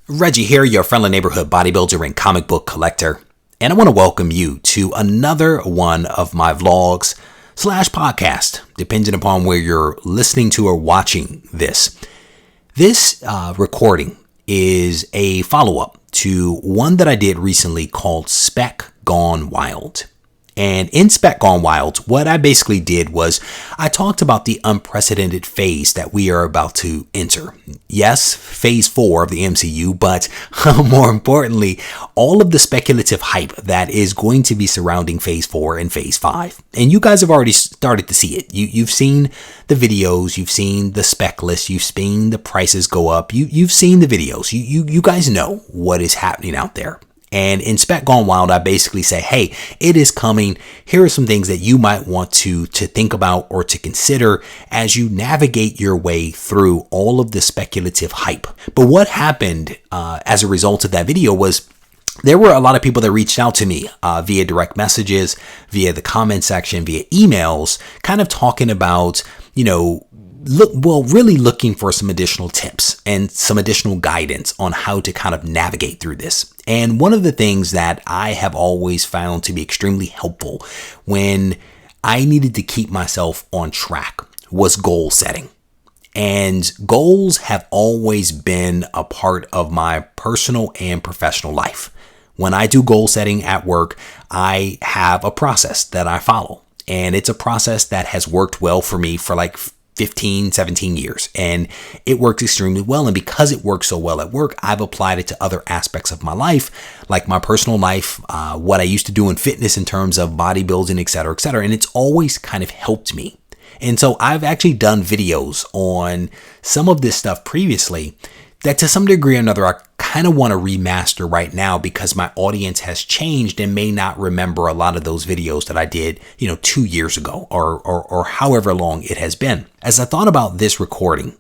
Reggie here, your friendly neighborhood bodybuilder and comic book collector, and I want to welcome you to another one of my vlogs / podcast, depending upon where you're listening to or watching this. This recording is a follow-up to one that I did recently called Spec Gone Wild. And in Spec Gone Wild, what I basically did was I talked about the unprecedented phase that we are about to enter. Yes, phase 4 of the MCU, but more importantly, all of the speculative hype that is going to be surrounding phase 4 and phase 5. And you guys have already started to see it. You've seen the videos, you've seen the spec list, you've seen the prices go up, you've seen the videos. You guys know what is happening out there. And in Spec Gone Wild, I basically say, hey, it is coming. Here are some things that you might want to think about or to consider as you navigate your way through all of the speculative hype. But what happened as a result of that video was there were a lot of people that reached out to me via direct messages, via the comment section, via emails, kind of talking about, really looking for some additional tips and some additional guidance on how to kind of navigate through this. And one of the things that I have always found to be extremely helpful when I needed to keep myself on track was goal setting. And goals have always been a part of my personal and professional life. When I do goal setting at work, I have a process that I follow. And it's a process that has worked well for me for like 15, 17 years. And it works extremely well. And because it works so well at work, I've applied it to other aspects of my life, like my personal life, what I used to do in fitness in terms of bodybuilding, et cetera, et cetera. And it's always kind of helped me. And so I've actually done videos on some of this stuff previously that to some degree or another, I kind of want to remaster right now because my audience has changed and may not remember a lot of those videos that I did, 2 years ago or however long it has been. As I thought about this recording,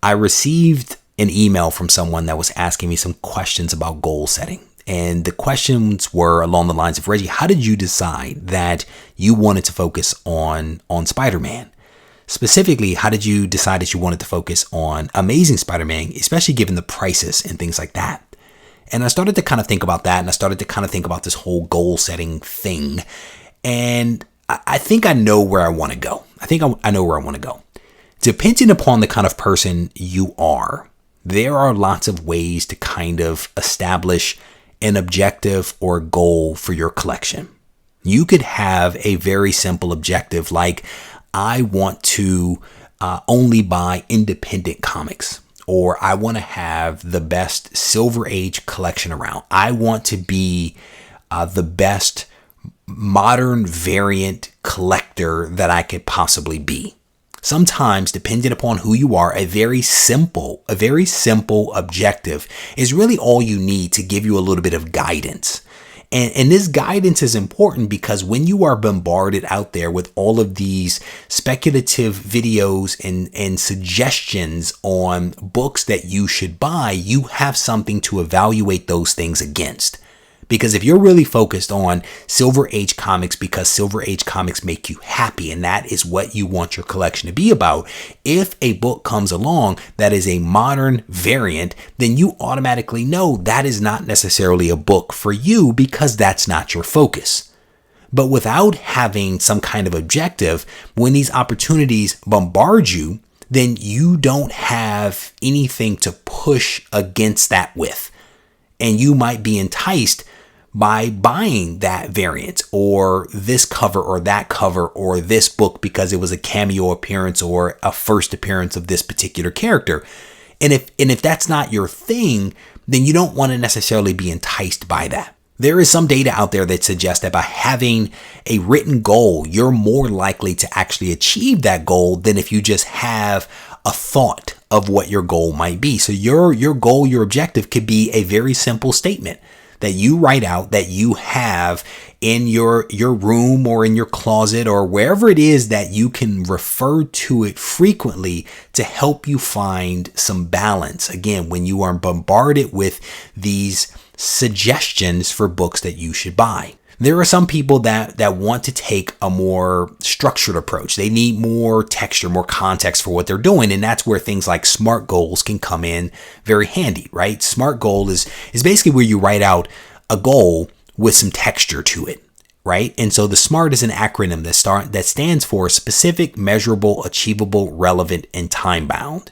I received an email from someone that was asking me some questions about goal setting. And the questions were along the lines of, Reggie, how did you decide that you wanted to focus on Spider-Man? Specifically, how did you decide that you wanted to focus on Amazing Spider-Man, especially given the prices and things like that? And I started to kind of think about that, and I started to kind of think about this whole goal setting thing. And I think I know where I want to go. I know where I want to go. Depending upon the kind of person you are, there are lots of ways to kind of establish an objective or goal for your collection. You could have a very simple objective like, I want to only buy independent comics, or I want to have the best Silver Age collection around. I want to be the best modern variant collector that I could possibly be. Sometimes, depending upon who you are, a very simple objective is really all you need to give you a little bit of guidance. And this guidance is important because when you are bombarded out there with all of these speculative videos and suggestions on books that you should buy, you have something to evaluate those things against. Because if you're really focused on Silver Age comics because Silver Age comics make you happy and that is what you want your collection to be about, if a book comes along that is a modern variant, then you automatically know that is not necessarily a book for you because that's not your focus. But without having some kind of objective, when these opportunities bombard you, then you don't have anything to push against that with. And you might be enticed by buying that variant or this cover or that cover or this book because it was a cameo appearance or a first appearance of this particular character. And if that's not your thing, then you don't want to necessarily be enticed by that. There is some data out there that suggests that by having a written goal, you're more likely to actually achieve that goal than if you just have a thought of what your goal might be. So your goal, your objective could be a very simple statement that you write out that you have in your room or in your closet or wherever it is that you can refer to it frequently to help you find some balance. Again, when you are bombarded with these suggestions for books that you should buy. There are some people that want to take a more structured approach. They need more texture, more context for what they're doing. And that's where things like SMART goals can come in very handy, right? SMART goal is basically where you write out a goal with some texture to it, right? And so the SMART is an acronym that stands for specific, measurable, achievable, relevant, and time bound.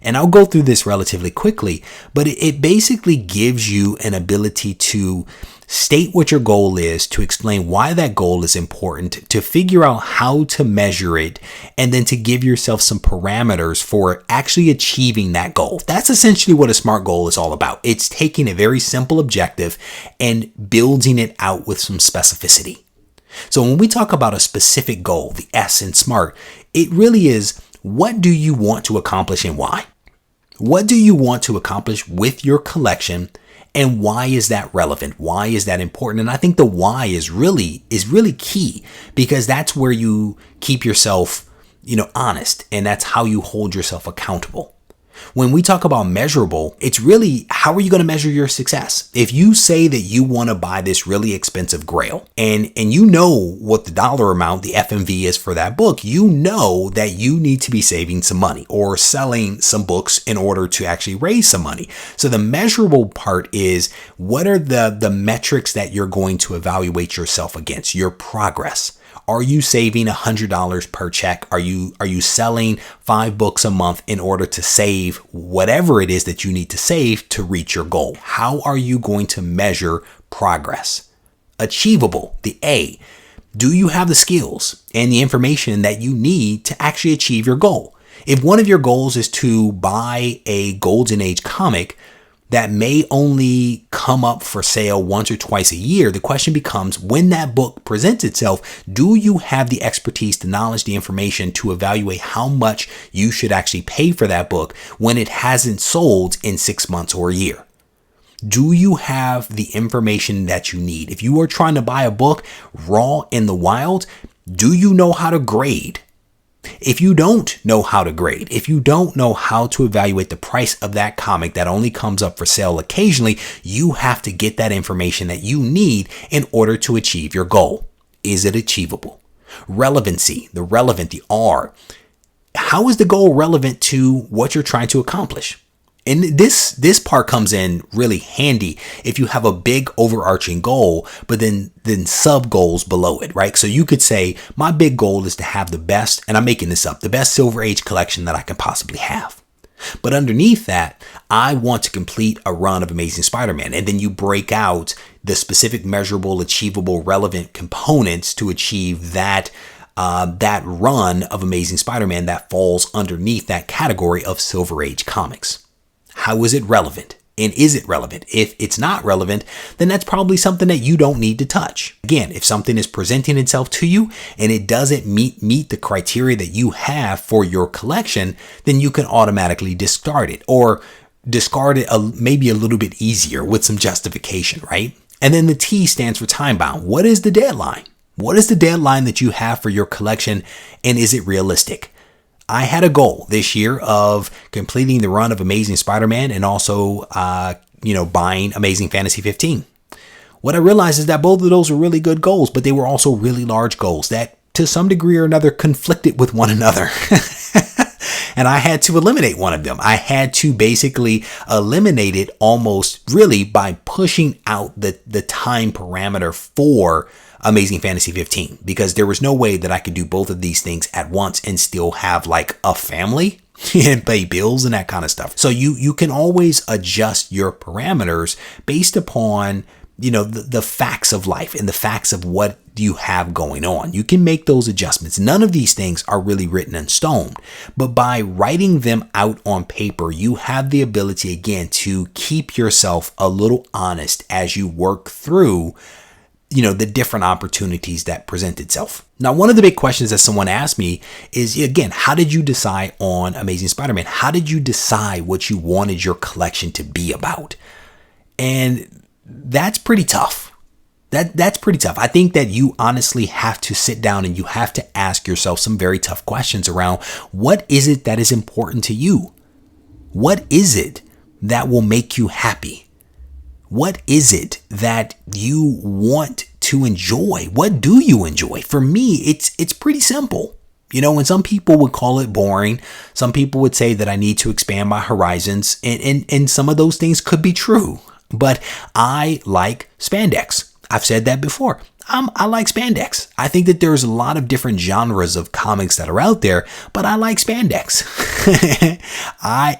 And I'll go through this relatively quickly, but it basically gives you an ability to state what your goal is, to explain why that goal is important, to figure out how to measure it, and then to give yourself some parameters for actually achieving that goal. That's essentially what a SMART goal is all about. It's taking a very simple objective and building it out with some specificity. So when we talk about a specific goal, the S in SMART, it really is, what do you want to accomplish and why? What do you want to accomplish with your collection, and why is that relevant? Why is that important? And I think the why is really key, because that's where you keep yourself, honest, and that's how you hold yourself accountable. When we talk about measurable, it's really, how are you going to measure your success? If you say that you want to buy this really expensive grail and you know what the dollar amount, the FMV is for that book, you know that you need to be saving some money or selling some books in order to actually raise some money. So the measurable part is, what are the metrics that you're going to evaluate yourself against, your progress? Are you saving $100 per check? Are you selling 5 books a month in order to save whatever it is that you need to save to reach your goal? How are you going to measure progress? Achievable, the A. Do you have the skills and the information that you need to actually achieve your goal? If one of your goals is to buy a Golden Age comic that may only come up for sale once or twice a year, the question becomes, when that book presents itself, do you have the expertise, the knowledge, the information to evaluate how much you should actually pay for that book when it hasn't sold in 6 months or a year? Do you have the information that you need? If you are trying to buy a book raw in the wild, do you know how to grade? If you don't know how to grade, if you don't know how to evaluate the price of that comic that only comes up for sale occasionally, you have to get that information that you need in order to achieve your goal. Is it achievable? Relevancy, the relevant, the R. How is the goal relevant to what you're trying to accomplish? And this part comes in really handy if you have a big overarching goal, but then sub goals below it, right? So you could say, my big goal is to have the best, and I'm making this up, the best Silver Age collection that I can possibly have. But underneath that, I want to complete a run of Amazing Spider-Man. And then you break out the specific, measurable, achievable, relevant components to achieve that run of Amazing Spider-Man that falls underneath that category of Silver Age comics. How is it relevant? And is it relevant? If it's not relevant, then that's probably something that you don't need to touch. Again, if something is presenting itself to you and it doesn't meet the criteria that you have for your collection, then you can automatically discard it, or discard it maybe a little bit easier with some justification, right? And then the T stands for time bound. What is the deadline? What is the deadline that you have for your collection, and is it realistic? I had a goal this year of completing the run of Amazing Spider-Man and also, buying Amazing Fantasy 15. What I realized is that both of those were really good goals, but they were also really large goals that to some degree or another conflicted with one another. And I had to eliminate one of them. I had to basically eliminate it almost really by pushing out the time parameter for Amazing Fantasy 15, because there was no way that I could do both of these things at once and still have like a family and pay bills and that kind of stuff. So you can always adjust your parameters based upon, the facts of life and the facts of what you have going on. You can make those adjustments. None of these things are really written in stone, but by writing them out on paper, you have the ability again to keep yourself a little honest as you work through the different opportunities that present itself. Now, one of the big questions that someone asked me is, again, how did you decide on Amazing Spider-Man? How did you decide what you wanted your collection to be about? And that's pretty tough. That's pretty tough. I think that you honestly have to sit down and you have to ask yourself some very tough questions around, what is it that is important to you? What is it that will make you happy? What is it that you want to enjoy. What do you enjoy? For me, it's pretty simple. And some people would call it boring. Some people would say that I need to expand my horizons, and some of those things could be true. But I like spandex. I've said that before. I like spandex. I think that there's a lot of different genres of comics that are out there, but I like spandex.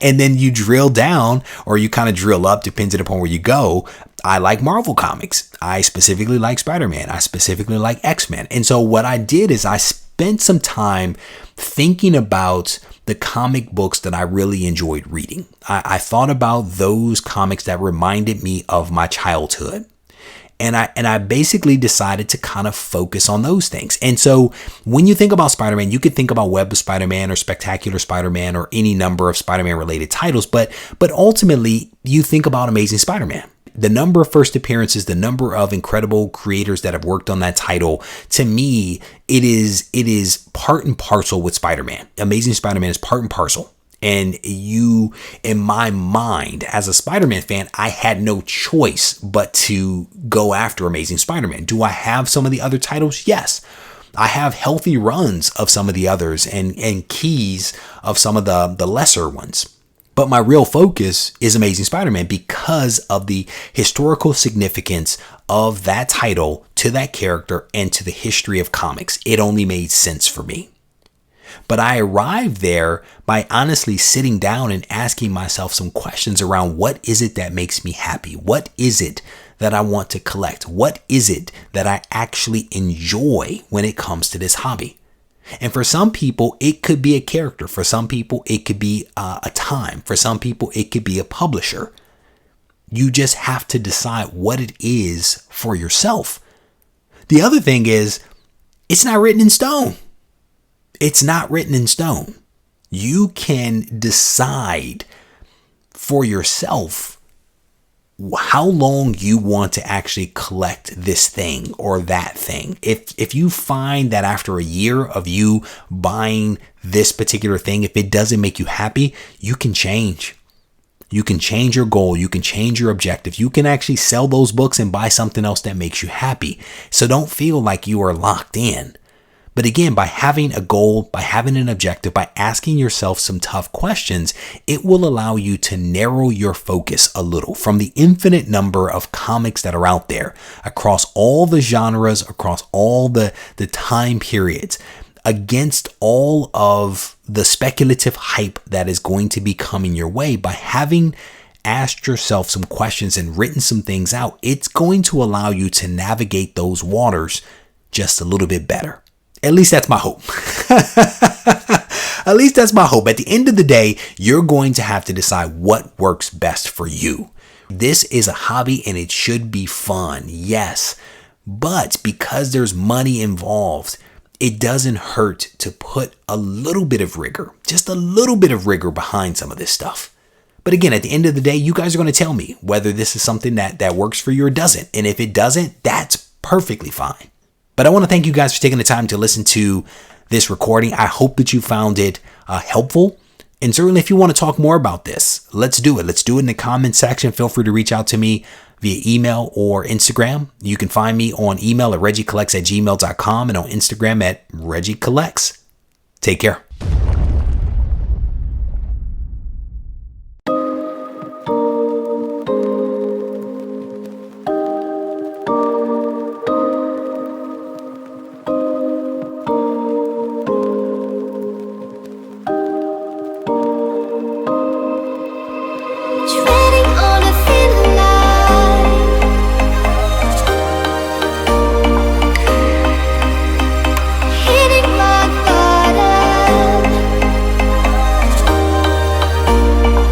And then you drill down, or you kind of drill up, depending upon where you go. I like Marvel comics. I specifically like Spider-Man. I specifically like X-Men. And so what I did is I spent some time thinking about the comic books that I really enjoyed reading. I thought about those comics that reminded me of my childhood. And I basically decided to kind of focus on those things. And so when you think about Spider-Man, you could think about Web of Spider-Man or Spectacular Spider-Man or any number of Spider-Man related titles. But ultimately, you think about Amazing Spider-Man. The number of first appearances, the number of incredible creators that have worked on that title, to me, it is part and parcel with Spider-Man. Amazing Spider-Man is part and parcel. And you, in my mind, as a Spider-Man fan, I had no choice but to go after Amazing Spider-Man. Do I have some of the other titles? Yes. I have healthy runs of some of the others and keys of some of the lesser ones. But my real focus is Amazing Spider-Man because of the historical significance of that title to that character and to the history of comics. It only made sense for me. But I arrived there by honestly sitting down and asking myself some questions around what is it that makes me happy? What is it that I want to collect? What is it that I actually enjoy when it comes to this hobby? And for some people, it could be a character. For some people, it could be a time. For some people, it could be a publisher. You just have to decide what it is for yourself. The other thing is, it's not written in stone. It's not written in stone. You can decide for yourself how long you want to actually collect this thing or that thing. If you find that after a year of you buying this particular thing, if it doesn't make you happy, you can change. You can change your goal. You can change your objective. You can actually sell those books and buy something else that makes you happy. So don't feel like you are locked in. But again, by having a goal, by having an objective, by asking yourself some tough questions, it will allow you to narrow your focus a little from the infinite number of comics that are out there across all the genres, across all the time periods, against all of the speculative hype that is going to be coming your way. By having asked yourself some questions and written some things out, it's going to allow you to navigate those waters just a little bit better. At least that's my hope. At least that's my hope. At the end of the day, you're going to have to decide what works best for you. This is a hobby and it should be fun, yes. But because there's money involved, it doesn't hurt to put a little bit of rigor, just a little bit of rigor behind some of this stuff. But again, at the end of the day, you guys are going to tell me whether this is something that works for you or doesn't. And if it doesn't, that's perfectly fine. But I want to thank you guys for taking the time to listen to this recording. I hope that you found it helpful. And certainly if you want to talk more about this, let's do it. Let's do it in the comment section. Feel free to reach out to me via email or Instagram. You can find me on email at RegieCollects@gmail.com and on Instagram at RegieCollects. Take care.